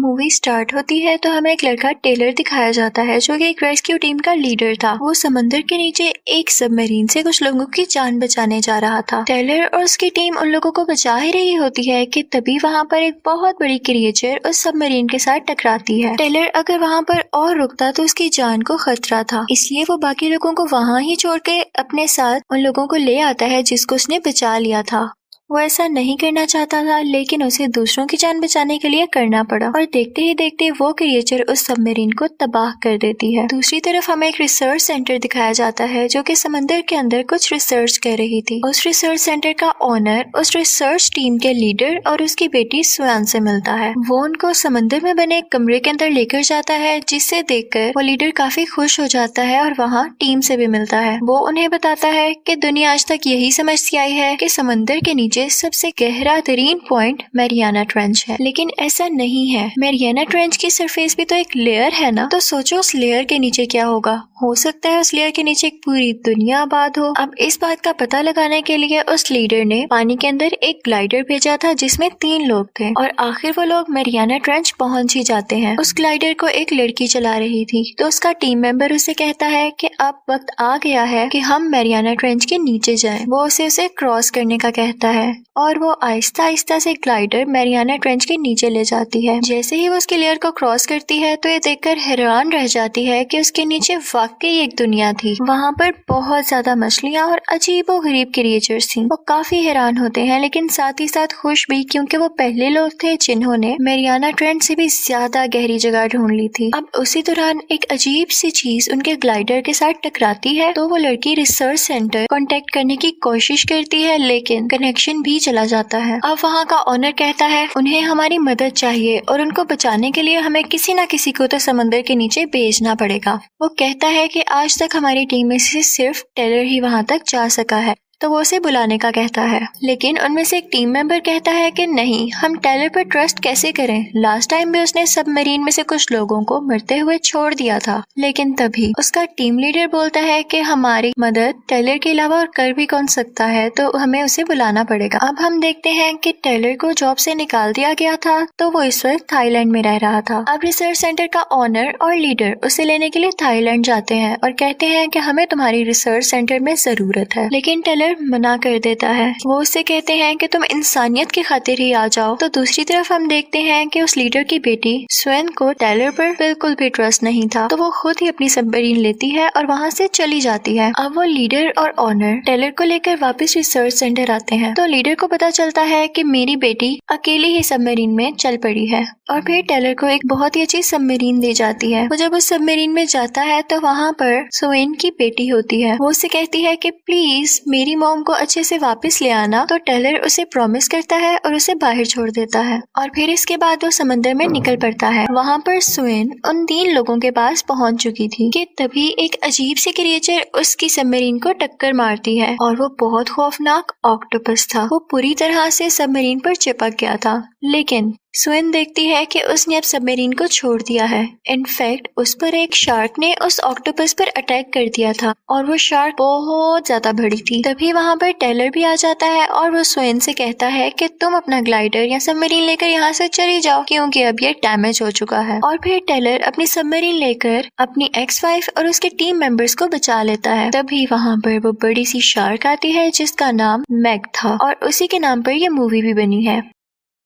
Movie start होती है तो हमें एक लड़का टेलर दिखाया जाता है जो कि एक रेस्क्यू टीम का लीडर था। वो समंदर के नीचे एक सबमरीन से कुछ लोगों की जान बचाने जा रहा था। टेलर और उसकी टीम उन लोगों को बचा ही रही होती है कि तभी वहाँ पर एक बहुत बड़ी क्रिएचर उस सबमरीन के साथ टकराती है। टेलर अगर वहाँ पर और रुकता तो उसकी जान को खतरा था, इसलिए वो बाकी लोगों को वहाँ ही छोड़ के अपने साथ उन लोगों को ले आता है जिसको उसने बचा लिया था। वो ऐसा नहीं करना चाहता था लेकिन उसे दूसरों की जान बचाने के लिए करना पड़ा और देखते ही देखते वो क्रिएचर उस सबमरीन को तबाह कर देती है। दूसरी तरफ हमें एक रिसर्च सेंटर दिखाया जाता है जो कि समंदर के अंदर कुछ रिसर्च कर रही थी। उस रिसर्च सेंटर का ओनर उस रिसर्च टीम के लीडर और उसकी बेटी स्वान से मिलता है। वो उनको समंदर में बने एक कमरे के अंदर लेकर जाता है जिसे देखकर वो लीडर काफी खुश हो जाता है और वहाँ टीम से भी मिलता है। वो उन्हें बताता है कि दुनिया आज तक यही समझती आई है कि समंदर के नीचे सबसे गहरा तरीन पॉइंट मैरियाना ट्रेंच है, लेकिन ऐसा नहीं है। मैरियाना ट्रेंच की सरफेस भी तो एक लेयर है ना, तो सोचो उस लेयर के नीचे क्या होगा। हो सकता है उस लेयर के नीचे एक पूरी दुनिया आबाद हो। अब इस बात का पता लगाने के लिए उस लीडर ने पानी के अंदर एक ग्लाइडर भेजा था जिसमें 3 लोग थे और आखिर वो लोग मैरियाना ट्रेंच पहुंच ही जाते हैं। उस ग्लाइडर को एक लड़की चला रही थी तो उसका टीम मेंबर उसे कहता है कि अब वक्त आ गया है कि हम मैरियाना ट्रेंच के नीचे जाएं। वो उसे क्रॉस करने का कहता है और वो आहिस्ता आहिस्ता से ग्लाइडर मैरियाना ट्रेंच के नीचे ले जाती है। जैसे ही वो उसके लेयर को क्रॉस करती है तो ये देखकर हैरान रह जाती है कि उसके नीचे वाकई एक दुनिया थी। वहाँ पर बहुत ज्यादा मछलियाँ और अजीबो गरीब क्रिएचर्स थी। वो काफी हैरान होते हैं लेकिन साथ ही साथ खुश भी, क्योंकि वो पहले लोग थे जिन्होंने मैरियाना ट्रेंच से भी ज्यादा गहरी जगह ढूंढ ली थी। अब उसी दौरान एक अजीब सी चीज उनके ग्लाइडर के साथ टकराती है तो वो लड़की रिसर्च सेंटर कांटेक्ट करने की कोशिश करती है लेकिन कनेक्शन भी चला जाता है। अब वहाँ का ओनर कहता है उन्हें हमारी मदद चाहिए और उनको बचाने के लिए हमें किसी न किसी को तो समंदर के नीचे भेजना पड़ेगा। वो कहता है कि आज तक हमारी टीम में से सिर्फ टेलर ही वहाँ तक जा सका है, तो वो उसे बुलाने का कहता है। लेकिन उनमें से एक टीम मेंबर कहता है कि नहीं, हम टेलर पर ट्रस्ट कैसे करें, लास्ट टाइम भी उसने सबमरीन में से कुछ लोगों को मरते हुए छोड़ दिया था। लेकिन तभी उसका टीम लीडर बोलता है कि हमारी मदद टेलर के अलावा और कर भी कौन सकता है, तो हमें उसे बुलाना पड़ेगा। अब हम देखते हैं कि टेलर को जॉब से निकाल दिया गया था तो वो इस वक्त थाईलैंड में रह रहा था। अब रिसर्च सेंटर का ओनर और लीडर उसे लेने के लिए थाईलैंड जाते हैं और कहते हैं कि हमें तुम्हारी रिसर्च सेंटर में जरूरत है, लेकिन टेलर मना कर देता है। वो उससे कहते हैं कि तुम इंसानियत की खातिर ही आ जाओ। तो दूसरी तरफ हम देखते हैं कि उस लीडर की बेटी स्वेन को टेलर पर बिल्कुल भी ट्रस्ट नहीं था, तो वो खुद ही अपनी सबमरीन लेती है और वहाँ से चली जाती है। अब वो लीडर और ऑनर टेलर को लेकर वापस रिसर्च सेंटर आते हैं तो लीडर को पता चलता है कि मेरी बेटी अकेली ही सबमरीन में चल पड़ी है और फिर टेलर को एक बहुत ही अच्छी सबमरीन दी जाती है। वो जब उस सबमरीन में जाता है तो वहाँ पर स्वेन की बेटी होती है। वो उससे कहती है कि प्लीज मेरी मॉम को अच्छे से वापस ले आना, तो टेलर उसे प्रॉमिस करता है और उसे बाहर छोड़ देता है और फिर इसके बाद वो समंदर में निकल पड़ता है। वहाँ पर स्वेन उन 3 लोगों के पास पहुँच चुकी थी कि तभी एक अजीब सी क्रिएचर उसकी सबमरीन को टक्कर मारती है और वो बहुत खौफनाक ऑक्टोपस था। वो पूरी तरह से सबमरीन पर चिपक गया था, लेकिन स्वेन देखती है कि उसने अब सबमरीन को छोड़ दिया है। इनफैक्ट उस पर एक शार्क ने उस ऑक्टोपस पर अटैक कर दिया था और वो शार्क बहुत ज्यादा बड़ी थी। तभी वहाँ पर टेलर भी आ जाता है और वो स्वेन से कहता है कि तुम अपना ग्लाइडर या सबमरीन लेकर यहाँ से चली जाओ क्योंकि अब ये डैमेज हो चुका है। और फिर टेलर अपनी सबमरीन लेकर अपनी एक्स वाइफ और उसके टीम मेंबर्स को बचा लेता है। तभी वहाँ पर वो बड़ी सी शार्क आती है जिसका नाम मैग था और उसी के नाम पर ये मूवी भी बनी है।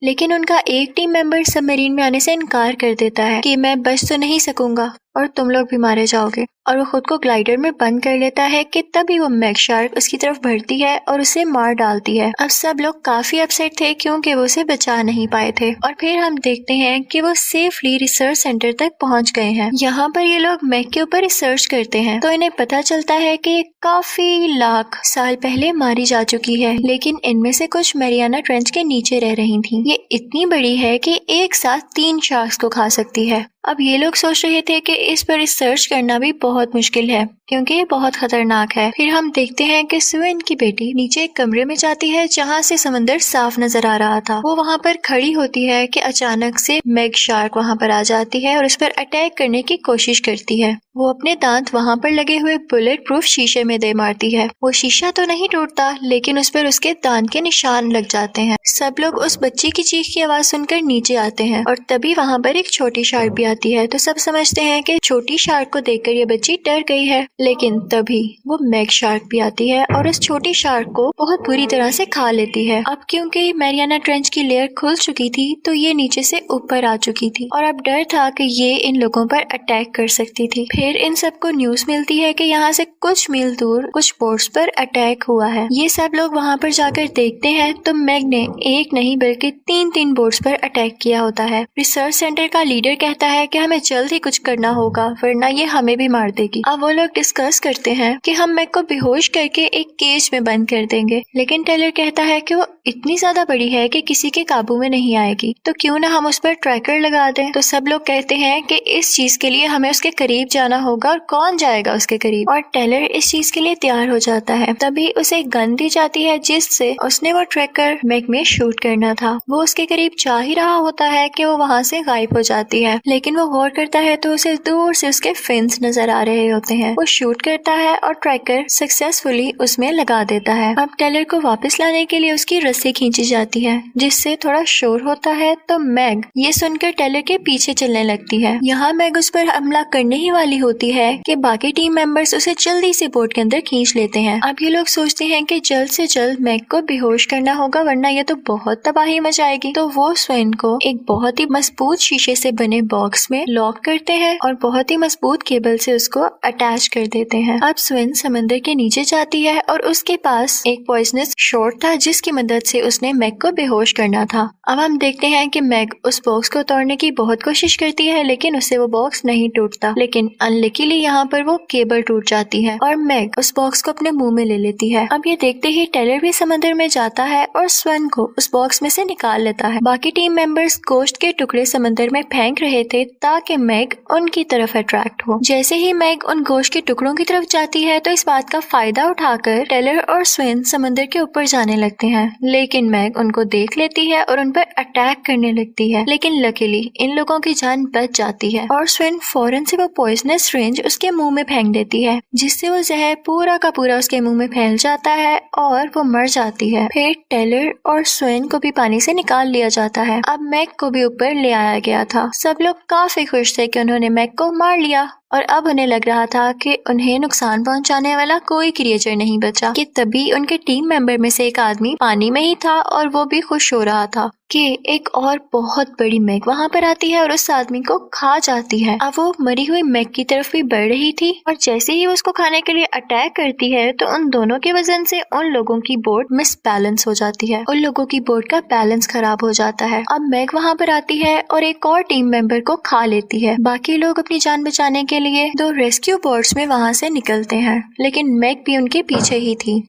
लेकिन उनका एक टीम मेंबर सबमरीन में आने से इनकार कर देता है कि मैं बच तो नहीं सकूंगा और तुम लोग भी मारे जाओगे, और वो खुद को ग्लाइडर में बंद कर लेता है कि तभी वो मैग शार्क उसकी तरफ बढ़ती है और उसे मार डालती है। अब सब लोग काफी अपसेट थे क्योंकि वो उसे बचा नहीं पाए थे और फिर हम देखते हैं कि वो सेफली रिसर्च सेंटर तक पहुंच गए हैं। यहाँ पर ये लोग मैग के ऊपर रिसर्च करते हैं तो इन्हें पता चलता है कि ये काफी लाख साल पहले मारी जा चुकी है, लेकिन इनमें से कुछ मैरियाना ट्रेंच के नीचे रह रही थी। ये इतनी बड़ी है कि एक साथ 3 शार्क्स को खा सकती है। अब ये लोग सोच रहे थे कि इस पर रिसर्च करना भी बहुत मुश्किल है क्योंकि ये बहुत खतरनाक है। फिर हम देखते हैं कि स्वेन की बेटी नीचे एक कमरे में जाती है जहाँ से समंदर साफ नजर आ रहा था। वो वहाँ पर खड़ी होती है कि अचानक से मैग शार्क वहाँ पर आ जाती है और उस पर अटैक करने की कोशिश करती है। वो अपने दांत वहाँ पर लगे हुए बुलेट प्रूफ शीशे में दे मारती है। वो शीशा तो नहीं टूटता, लेकिन उस पर उसके दांत के निशान लग जाते हैं। सब लोग उस बच्ची की चीख की आवाज सुनकर नीचे आते हैं और तभी वहाँ पर एक छोटी शार्क भी आती है। तो सब समझते हैं कि छोटी शार्क को देखकर ये बच्ची डर गई है, लेकिन तभी वो मैग शार्क भी आती है और उस छोटी शार्क को बहुत बुरी तरह से खा लेती है। अब क्योंकि मैरियाना ट्रेंच की लेयर खुल चुकी थी, तो ये नीचे से ऊपर आ चुकी थी और अब डर था कि ये इन लोगों पर अटैक कर सकती थी। फिर इन सबको न्यूज मिलती है कि यहाँ से कुछ मील दूर कुछ बोट्स पर अटैक हुआ है। ये सब लोग वहाँ पर जाकर देखते हैं तो मैग ने एक नहीं बल्कि तीन बोट्स पर अटैक किया होता है। रिसर्च सेंटर का लीडर कहता है कि हमें जल्द ही कुछ करना होगा, वरना ये हमें भी मार देगी। अब वो लोग डिस्कस करते हैं कि हम मैग को बेहोश करके एक केज में बंद कर देंगे, लेकिन टेलर कहता है कि वो इतनी ज्यादा बड़ी है कि किसी के काबू में नहीं आएगी, तो क्यों ना हम उस पर ट्रैकर लगा दें। तो सब लोग कहते हैं कि इस चीज के लिए हमें उसके करीब जाना होगा और कौन जाएगा उसके करीब, और टेलर इस चीज के लिए तैयार हो जाता है। तभी उसे गन दी जाती है जिससे उसने वो ट्रैकर मैग में शूट करना था। वो उसके करीब जा ही रहा होता है कि वो वहाँ से गायब हो जाती है, लेकिन वो गौर करता है तो उसे दूर से उसके फिन्स नजर आ रहे होते हैं। वो शूट करता है और ट्रैकर सक्सेसफुली उसमें लगा देता है। अब टेलर को वापस लाने के लिए उसकी रस्सी खींची जाती है जिससे थोड़ा शोर होता है, तो मैग ये सुनकर टेलर के पीछे चलने लगती है। यहाँ मैग उस पर हमला करने ही वाली होती है कि बाकी टीम मेंबर्स उसे जल्दी से बोट के अंदर खींच लेते हैं। अब ये लोग सोचते हैं कि जल्द से जल्द मैग को बेहोश करना होगा, वरना ये तो बहुत तबाही मचाएगी। तो वो स्वेन को एक बहुत ही मजबूत शीशे से बने बॉक्स में लॉक करते हैं और बहुत ही मजबूत केबल से उसको अटैच कर देते हैं। अब स्वेन समंदर के नीचे जाती है और उसके पास एक पॉइजनस शॉट था जिसकी मदद से उसने मैग को बेहोश करना था। अब हम देखते हैं कि मैग उस बॉक्स को तोड़ने की बहुत कोशिश करती है, लेकिन उससे वो बॉक्स नहीं टूटता। लेकिन अनलकीली यहाँ पर वो केबल टूट जाती है और मैग उस बॉक्स को अपने मुंह में ले लेती है। अब ये देखते ही टेलर भी समंदर में जाता है और स्वेन को उस बॉक्स में से निकाल लेता है। बाकी टीम मेंबर्स गोश्त के टुकड़े समंदर में फेंक रहे थे ताकि मैग उनकी तरफ अट्रैक्ट हो। जैसे ही मैग उन गोश्त के टुकड़ों की तरफ जाती है तो इस बात का फायदा उठाकर टेलर और स्वेन समंदर के ऊपर जाने लगते हैं, लेकिन मैग उनको देख लेती है और उन पर अटैक करने लगती है। लेकिन लकीली इन लोगों की जान बच जाती है और स्वेन फौरन से वो पॉइजनस सिरिंज उसके मुंह में फेंक देती है, जिससे वो जहर पूरा का पूरा उसके मुंह में फैल जाता है और वो मर जाती है। फिर टेलर और स्वेन को भी पानी से निकाल लिया जाता है। अब मैग को भी ऊपर ले आया गया था। सब लोग काफी खुश थे कि उन्होंने मैग को मार लिया और अब उन्हें लग रहा था कि उन्हें नुकसान पहुंचाने वाला कोई क्रिएचर नहीं बचा कि तभी उनके टीम मेंबर में से एक आदमी पानी में ही था और वो भी खुश हो रहा था कि एक और बहुत बड़ी मैग वहां पर आती है और उस आदमी को खा जाती है। अब वो मरी हुई मैग की तरफ भी बढ़ रही थी और जैसे ही उसको खाने के लिए अटैक करती है तो उन दोनों के वजन से उन लोगों की बोट मिसबैलेंस हो जाती है। उन लोगों की बोट का बैलेंस खराब हो जाता है। अब मैग वहां पर आती है और एक और टीम मेंबर को खा लेती है। बाकी लोग अपनी जान बचाने के लिए दो रेस्क्यू बोट्स में वहां से निकलते हैं, लेकिन मैग भी उनके पीछे ही थी।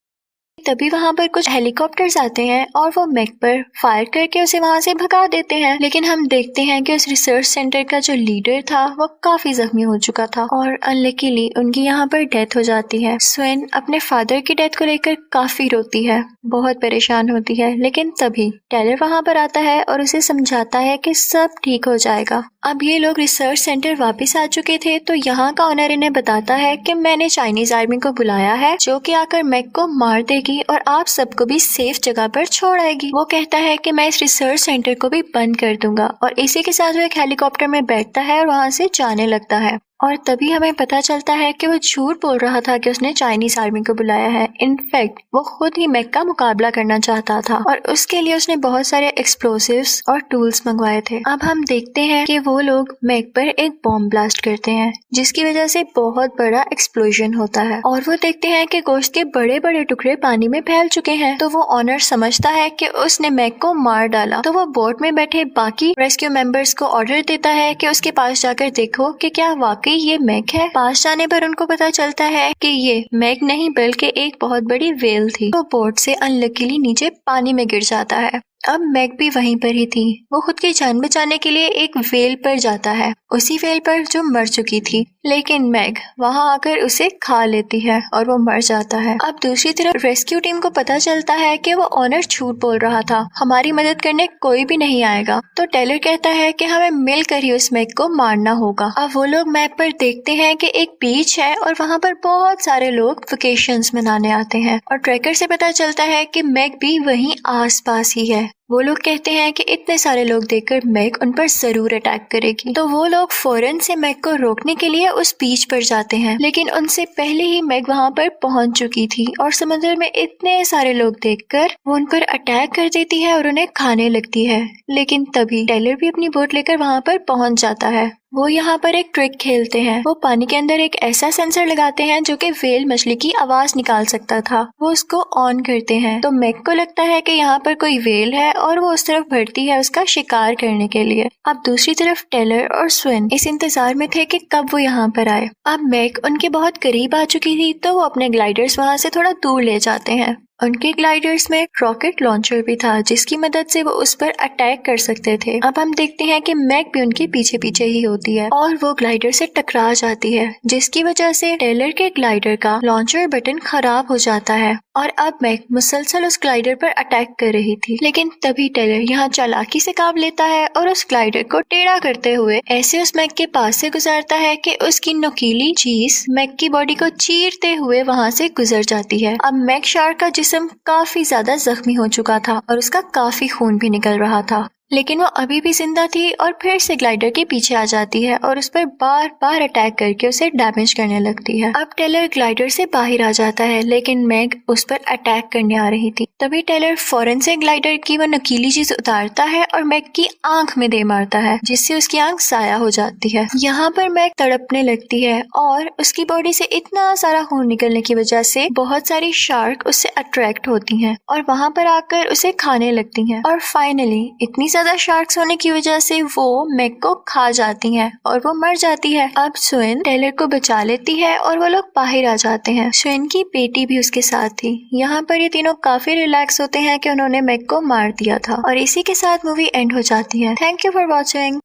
तभी वहाँ पर कुछ हेलीकॉप्टर्स आते हैं और वो मैग पर फायर करके उसे वहाँ से भगा देते हैं। लेकिन हम देखते हैं कि उस रिसर्च सेंटर का जो लीडर था वो काफी जख्मी हो चुका था और अनलकीली उनकी यहाँ पर डेथ हो जाती है। स्वेन अपने फादर की डेथ को लेकर काफी रोती है, बहुत परेशान होती है, लेकिन तभी टेलर वहाँ पर आता है और उसे समझाता है कि सब ठीक हो जाएगा। अब ये लोग रिसर्च सेंटर वापस आ चुके थे तो यहाँ का ऑनर इन्हें बताता है कि मैंने चाइनीज आर्मी को बुलाया है जो कि आकर मैग को मार देगी और आप सबको भी सेफ जगह पर छोड़ आएगी। वो कहता है कि मैं इस रिसर्च सेंटर को भी बंद कर दूंगा और इसी के साथ वो एक हेलीकॉप्टर में बैठता है और वहाँ से जाने लगता है। और तभी हमें पता चलता है कि वो झूठ बोल रहा था कि उसने चाइनीज आर्मी को बुलाया है। इनफैक्ट वो खुद ही मैग का मुकाबला करना चाहता था और उसके लिए उसने बहुत सारे एक्सप्लोसिव्स और टूल्स मंगवाए थे। अब हम देखते हैं कि वो लोग मैग पर एक बॉम्ब ब्लास्ट करते हैं जिसकी वजह से बहुत बड़ा एक्सप्लोजन होता है और वो देखते हैं कि गोश्त के बड़े बड़े टुकड़े पानी में फैल चुके हैं। तो वो ऑनर समझता है कि उसने मैग को मार डाला, तो वो बोट में बैठे बाकी रेस्क्यू मेंबर्स को ऑर्डर देता है कि उसके पास जाकर देखो कि क्या वाकई ये मैग है। पास जाने पर उनको पता चलता है कि ये मैग नहीं बल्कि एक बहुत बड़ी व्हेल थी। तो बोट से अनलकीली नीचे पानी में गिर जाता है अब मैग भी वहीं पर ही थी। वो खुद की जान बचाने के लिए एक व्हेल पर जाता है, उसी व्हेल पर जो मर चुकी थी, लेकिन मैग वहां आकर उसे खा लेती है और वो मर जाता है। अब दूसरी तरफ रेस्क्यू टीम को पता चलता है कि वो ऑनर झूठ बोल रहा था, हमारी मदद करने कोई भी नहीं आएगा। तो टेलर कहता है कि हमें मिलकर ही उस मैग को मारना होगा। अब वो लोग मैप पर देखते हैं कि एक बीच है और वहाँ पर बहुत सारे लोग वेकेशंस मनाने आते हैं, और ट्रैकर से पता चलता है कि मैग भी वहीं आसपास ही है। वो लोग कहते हैं कि इतने सारे लोग देखकर मैग उन पर जरूर अटैक करेगी, तो वो लोग फौरन से मैग को रोकने के लिए उस बीच पर जाते हैं, लेकिन उनसे पहले ही मैग वहां पर पहुंच चुकी थी और समुद्र में इतने सारे लोग देखकर वो उन पर अटैक कर देती है और उन्हें खाने लगती है। लेकिन तभी टेलर भी अपनी बोट लेकर वहां पर पहुंच जाता है। वो यहाँ पर एक ट्रिक खेलते हैं। वो पानी के अंदर एक ऐसा सेंसर लगाते हैं जो कि व्हेल मछली की आवाज निकाल सकता था। वो उसको ऑन करते हैं तो मैग को लगता है कि यहाँ पर कोई व्हेल है और वो उस तरफ बढ़ती है उसका शिकार करने के लिए। अब दूसरी तरफ टेलर और स्विन इस इंतजार में थे कि कब वो यहाँ पर आए। अब मैग उनके बहुत करीब आ चुकी थी तो वो अपने ग्लाइडर्स वहाँ से थोड़ा दूर ले जाते हैं। उनके ग्लाइडर्स में रॉकेट लॉन्चर भी था जिसकी मदद से वो उस पर अटैक कर सकते थे। अब हम देखते हैं कि मैग भी उनके पीछे पीछे ही होती है और वो ग्लाइडर से टकरा जाती है, जिसकी वजह से टेलर के ग्लाइडर का लॉन्चर बटन खराब हो जाता है और अब मैग मुसलसल उस ग्लाइडर पर अटैक कर रही थी। लेकिन तभी टेलर यहाँ चालाकी से काम लेता है और उस ग्लाइडर को टेढ़ा करते हुए ऐसे उस मैग के पास से गुजरता है कि उसकी नुकीली चीज मैग की बॉडी को चीरते हुए वहाँ से गुजर जाती है। अब मैग शार्क का जिस्म काफी ज्यादा जख्मी हो चुका था और उसका काफी खून भी निकल रहा था, लेकिन वो अभी भी जिंदा थी और फिर से ग्लाइडर के पीछे आ जाती है और उस पर बार बार अटैक करके उसे डैमेज करने लगती है। अब टेलर ग्लाइडर से बाहर आ जाता है लेकिन मैग उस पर अटैक करने आ रही थी। तभी टेलर फौरन से ग्लाइडर की वो नुकीली चीज उतारता है और मैग की आंख में दे मारता है, जिससे उसकी आंख साया हो जाती है। यहाँ पर मैग तड़पने लगती है और उसकी बॉडी से इतना सारा खून निकलने की वजह से बहुत सारी शार्क उससे अट्रैक्ट होती हैं और वहां पर आकर उसे खाने लगती हैं। और फाइनली इतनी ज्यादा शार्क्स होने की वजह से वो मैग को खा जाती हैं और वो मर जाती है। अब स्विन टेलर को बचा लेती है और वो लोग बाहर आ जाते हैं। स्विन की बेटी भी उसके साथ थी। यहाँ पर ये तीनों काफी रिलैक्स होते हैं कि उन्होंने मैग को मार दिया था और इसी के साथ मूवी एंड हो जाती है। Thank you for watching.